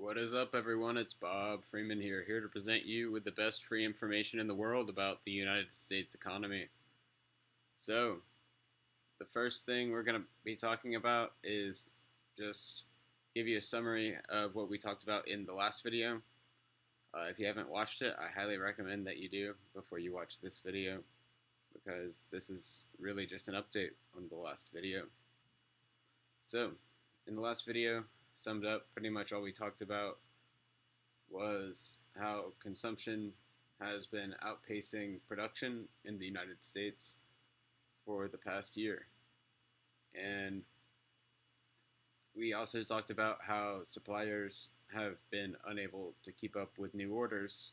What is up, everyone? It's Bob Freeman here to present you with the best free information in the world about the United States economy. So, the first thing we're going to be talking about is just give you a summary of what we talked about in the last video. If you haven't watched it, I highly recommend that you do before you watch this video, because this is really just an update on the last video. So, in the last video, summed up pretty much all we talked about was how consumption has been outpacing production in the United States for the past year. And we also talked about how suppliers have been unable to keep up with new orders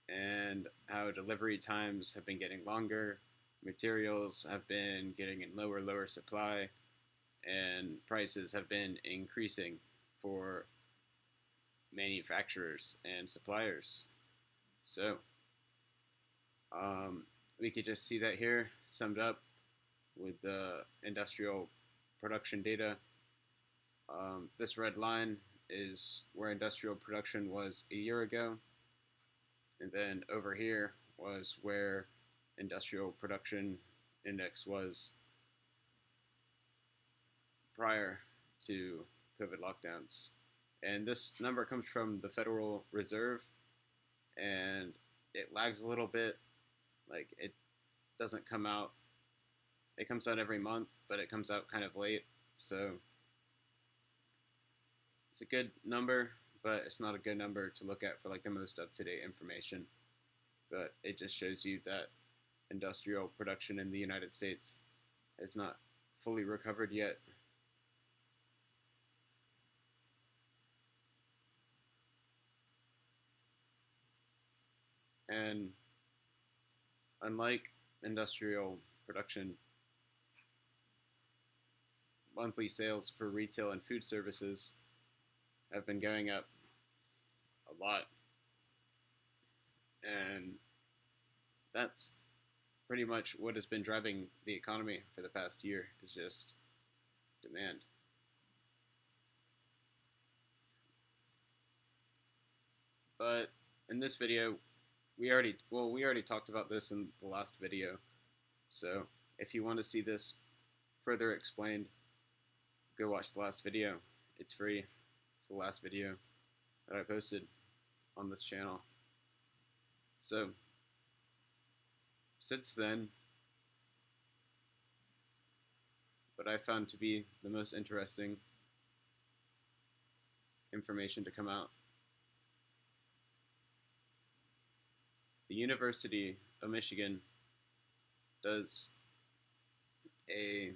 and how delivery times have been getting longer, materials have been getting in lower supply, and prices have been increasing for manufacturers and suppliers. So we could just see that here summed up with the industrial production data. This red line is where industrial production was a year ago, and then over here was where industrial production index was prior to COVID lockdowns. And this number comes from the Federal Reserve, and it lags a little bit. Like, it doesn't come out, it comes out every month, but it comes out kind of late. So it's a good number, but it's not a good number to look at for like the most up-to-date information. But it just shows you that industrial production in the United States has not fully recovered yet. And unlike industrial production, monthly sales for retail and food services have been going up a lot. And that's pretty much what has been driving the economy for the past year, is just demand. But in this video, we already talked about this in the last video. So if you want to see this further explained, go watch the last video. It's free. It's the last video that I posted on this channel. So since then, what I found to be the most interesting information to come out: the University of Michigan does a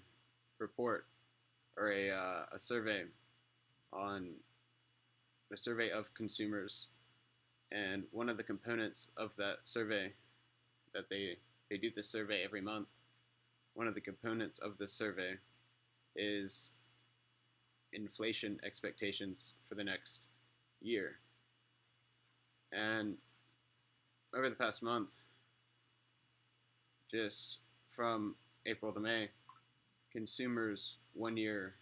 report, or a survey on a survey of consumers, and one of the components of that survey, that they do this survey every month, one of the components of this survey is inflation expectations for the next year. And over the past month, just from April to May, consumers' 1-year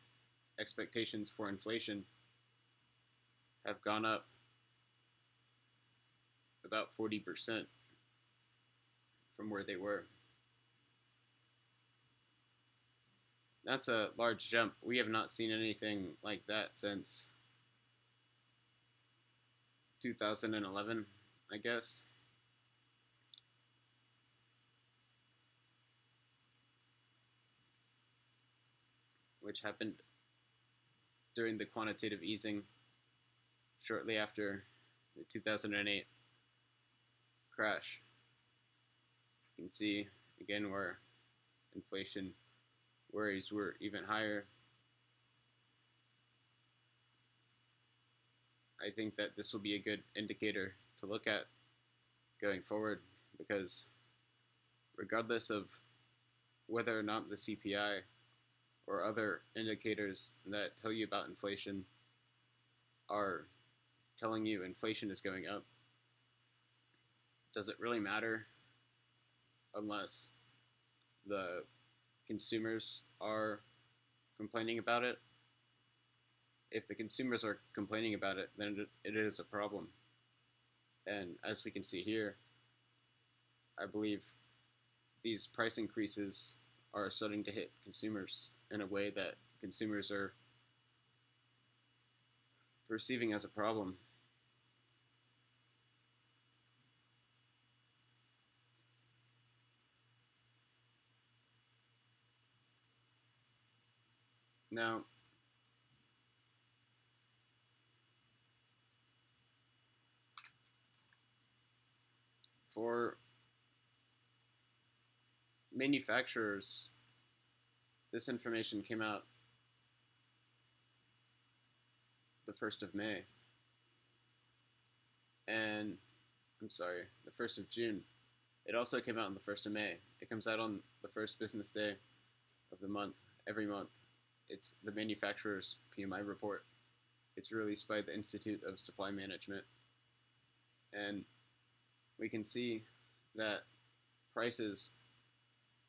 expectations for inflation have gone up about 40% from where they were. That's a large jump. We have not seen anything like that since 2011, I guess. Which happened during the quantitative easing shortly after the 2008 crash. You can see again where inflation worries were even higher. I think that this will be a good indicator to look at going forward, because regardless of whether or not the CPI or other indicators that tell you about inflation are telling you inflation is going up, does it really matter unless the consumers are complaining about it? if the consumers are complaining about it, then it is a problem. And as we can see here, I believe these price increases are starting to hit consumers in a way that consumers are perceiving as a problem. Now, for manufacturers, this information came out the 1st of May. And I'm sorry, the 1st of June. It also came out on the 1st of May. It comes out on the first business day of the month, every month. It's the manufacturer's PMI report. It's released by the Institute of Supply Management. And we can see that prices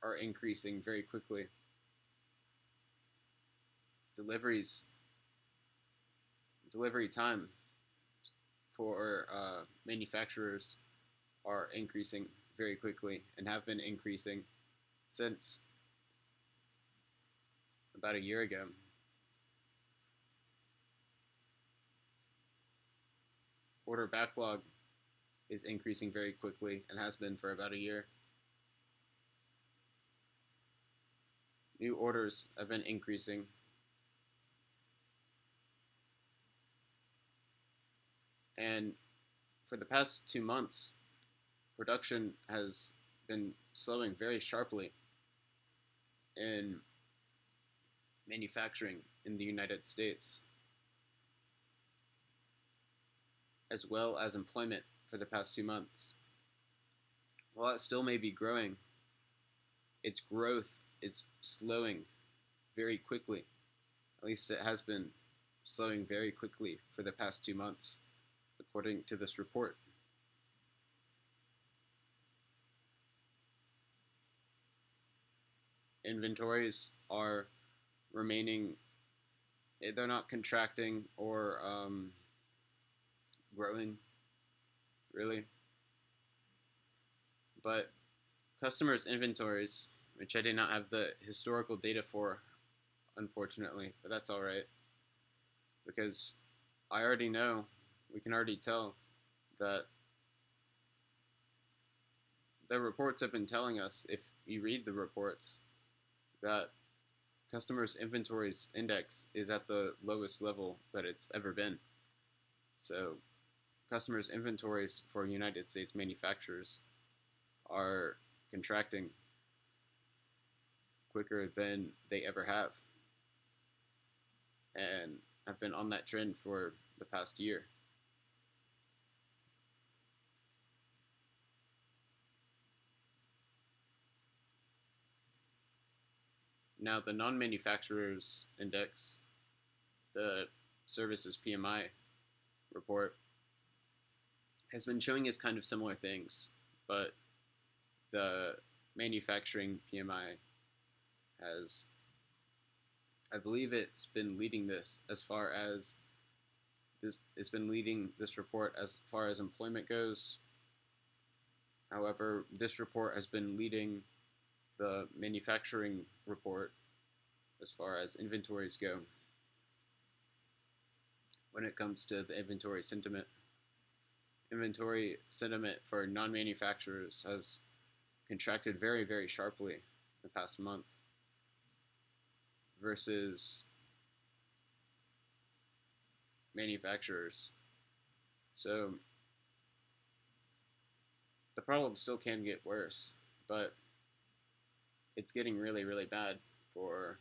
are increasing very quickly. Delivery time for manufacturers are increasing very quickly and have been increasing since about a year ago. Order backlog is increasing very quickly and has been for about a year. New orders have been increasing. And for the past 2 months, production has been slowing very sharply in manufacturing in the United States, as well as employment for the past 2 months. While it still may be growing, its growth is slowing very quickly. At least it has been slowing very quickly for the past 2 months, according to this report. Inventories are remaining, they're not contracting or growing, really. But customers' inventories, which I did not have the historical data for, unfortunately, but that's all right, because I already know, we can already tell that the reports have been telling us, if you read the reports, that customers' inventories index is at the lowest level that it's ever been. So customers' inventories for United States manufacturers are contracting quicker than they ever have, and have been on that trend for the past year. Now, the non-manufacturers index, the services PMI report, has been showing us kind of similar things, but the manufacturing PMI has, I believe it's been leading this as far as it's been leading this report as far as employment goes. However, this report has been leading the manufacturing report as far as inventories go. When it comes to the inventory sentiment for non-manufacturers has contracted very, very sharply the past month versus manufacturers. So the problem still can get worse, but it's getting really, really bad for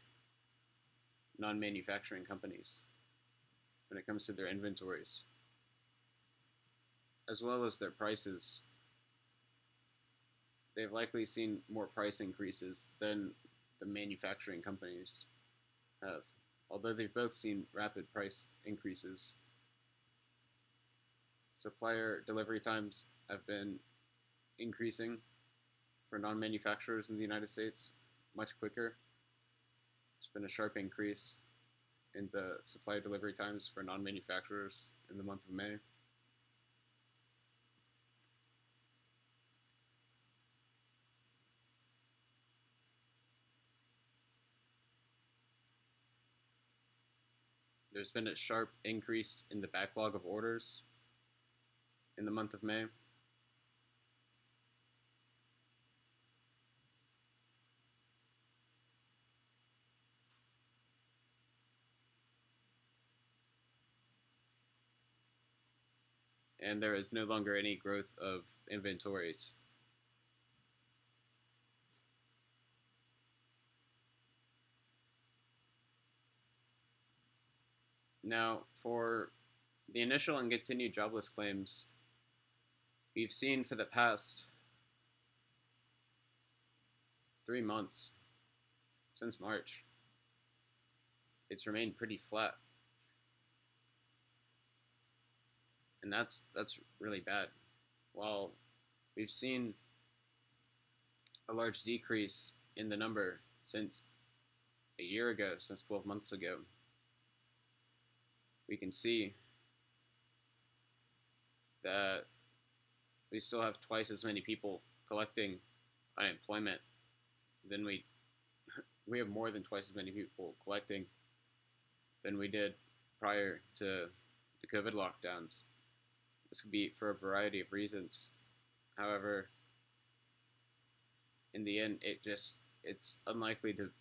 non-manufacturing companies when it comes to their inventories, as well as their prices. They've likely seen more price increases than the manufacturing companies have, although they've both seen rapid price increases. Supplier delivery times have been increasing for non-manufacturers in the United States much quicker. It's been a sharp increase, in the supply delivery times for non-manufacturers in the month of May. There's been a sharp increase in the backlog of orders in the month of May. And there is no longer any growth of inventories. Now, for the initial and continued jobless claims, we've seen for the past 3 months, since March, it's remained pretty flat. And that's really bad. While we've seen a large decrease in the number since a year ago, since 12 months ago, we can see that we still have twice as many people collecting unemployment than we have more than twice as many people collecting than we did prior to the COVID lockdowns. This could be for a variety of reasons. However, in the end, it's unlikely to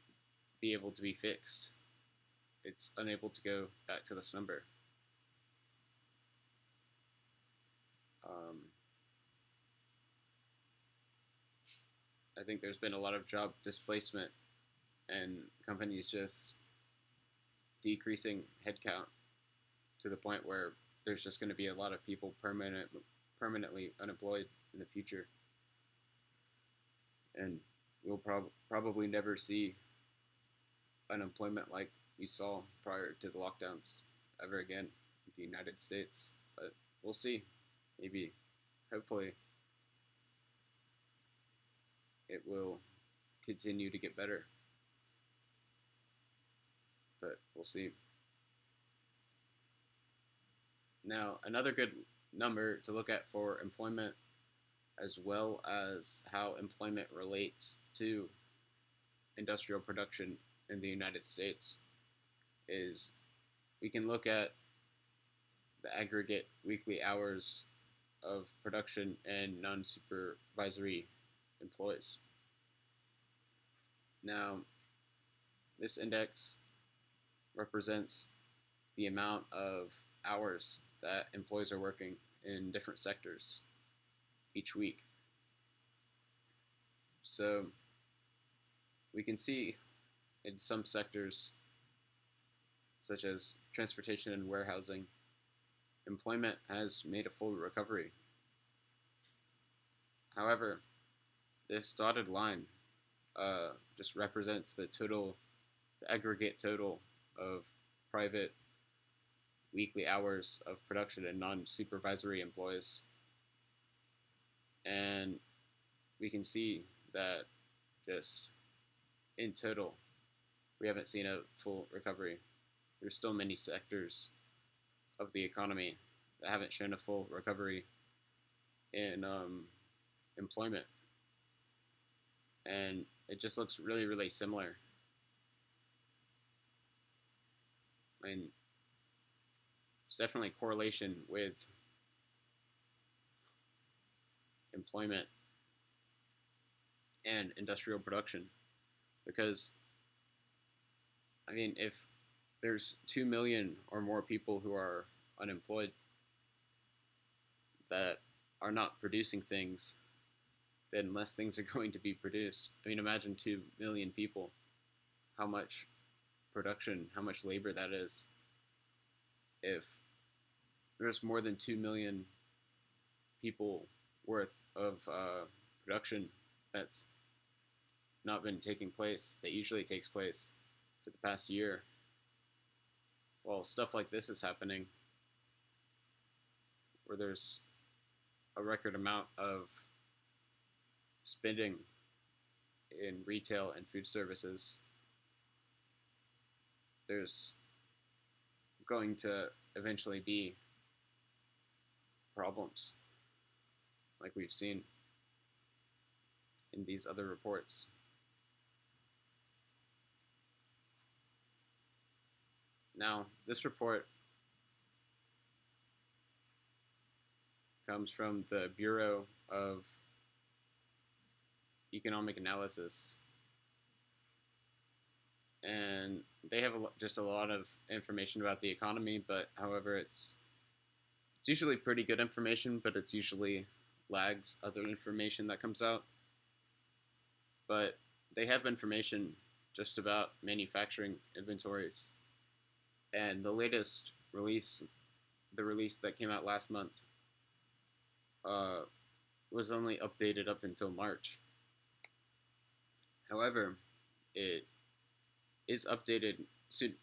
be able to be fixed. It's unable to go back to this number. I think there's been a lot of job displacement and companies just decreasing headcount to the point where there's just going to be a lot of people permanently unemployed in the future. And we'll probably never see unemployment like we saw prior to the lockdowns ever again in the United States. But we'll see. Maybe, hopefully, it will continue to get better. But we'll see. Now, another good number to look at for employment, as well as how employment relates to industrial production in the United States, is we can look at the aggregate weekly hours of production and non-supervisory employees. Now, this index represents the amount of hours that employees are working in different sectors each week. So we can see in some sectors, such as transportation and warehousing, employment has made a full recovery. However, this dotted line just represents the aggregate total of private weekly hours of production and non-supervisory employees. And we can see that just in total, we haven't seen a full recovery. There's still many sectors of the economy that haven't shown a full recovery in employment. And it just looks really, really similar. I mean, there's definitely a correlation with employment and industrial production, because, I mean, if there's 2 million or more people who are unemployed that are not producing things, then less things are going to be produced. I mean, imagine 2 million people, how much production, how much labor that is. If there's more than 2 million people worth of production that's not been taking place, that usually takes place for the past year, well, stuff like this is happening, where there's a record amount of spending in retail and food services. There's going to eventually be problems, like we've seen in these other reports. Now, this report comes from the Bureau of Economic Analysis, and they have just a lot of information about the economy, but however, it's usually pretty good information, but it's usually lags other information that comes out. But they have information just about manufacturing inventories, and the latest release, the release that came out last month, uh, was only updated up until March. However, it is updated soon,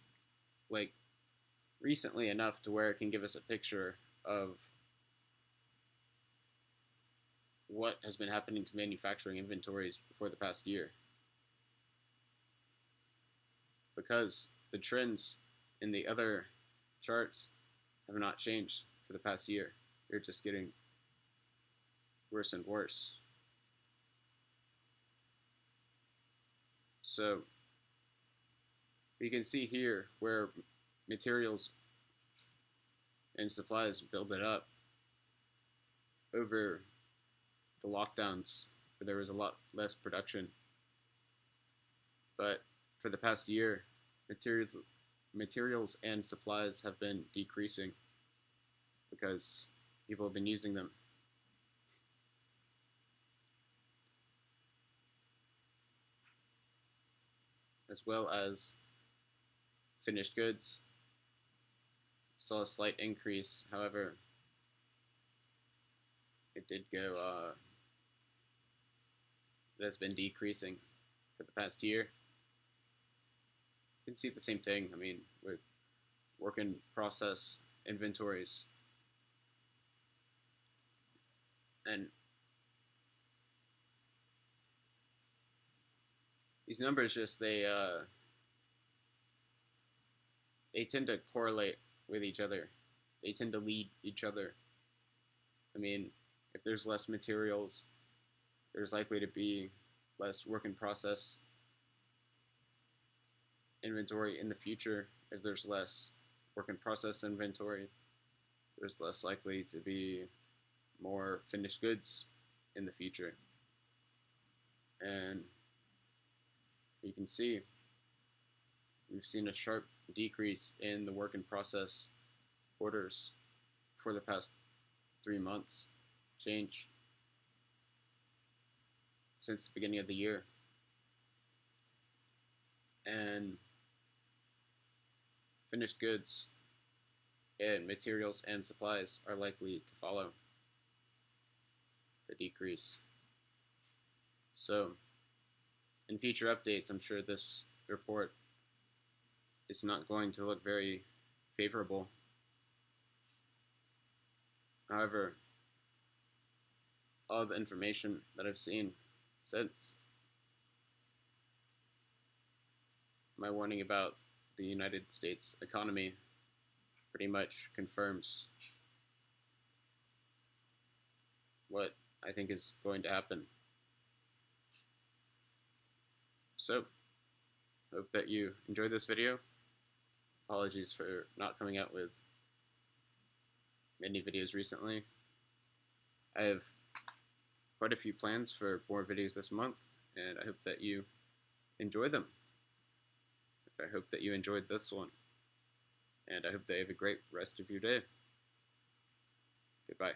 like recently enough to where it can give us a picture of what has been happening to manufacturing inventories for the past year. Because the trends in the other charts have not changed for the past year. They're just getting worse and worse. So we can see here where materials and supplies build it up over the lockdowns, where there was a lot less production. But for the past year, materials and supplies have been decreasing because people have been using them. As well as finished goods saw a slight increase. However, it did go, it has been decreasing for the past year. You can see the same thing, I mean, with work in process inventories. And these numbers just, they tend to correlate with each other. They tend to lead each other. I mean, if there's less materials, there's likely to be less work in process inventory in the future. If there's less work in process inventory, there's less likely to be more finished goods in the future. And you can see we've seen a sharp decrease in the work in process orders for the past 3 months change since the beginning of the year. And finished goods and materials and supplies are likely to follow the decrease. So in future updates, I'm sure this report is not going to look very favorable. However, all the information that I've seen since my warning about the United States economy pretty much confirms what I think is going to happen. So, hope that you enjoyed this video. Apologies for not coming out with many videos recently. I have quite a few plans for more videos this month, and I hope that you enjoy them. I hope that you enjoyed this one, and I hope that you have a great rest of your day. Goodbye.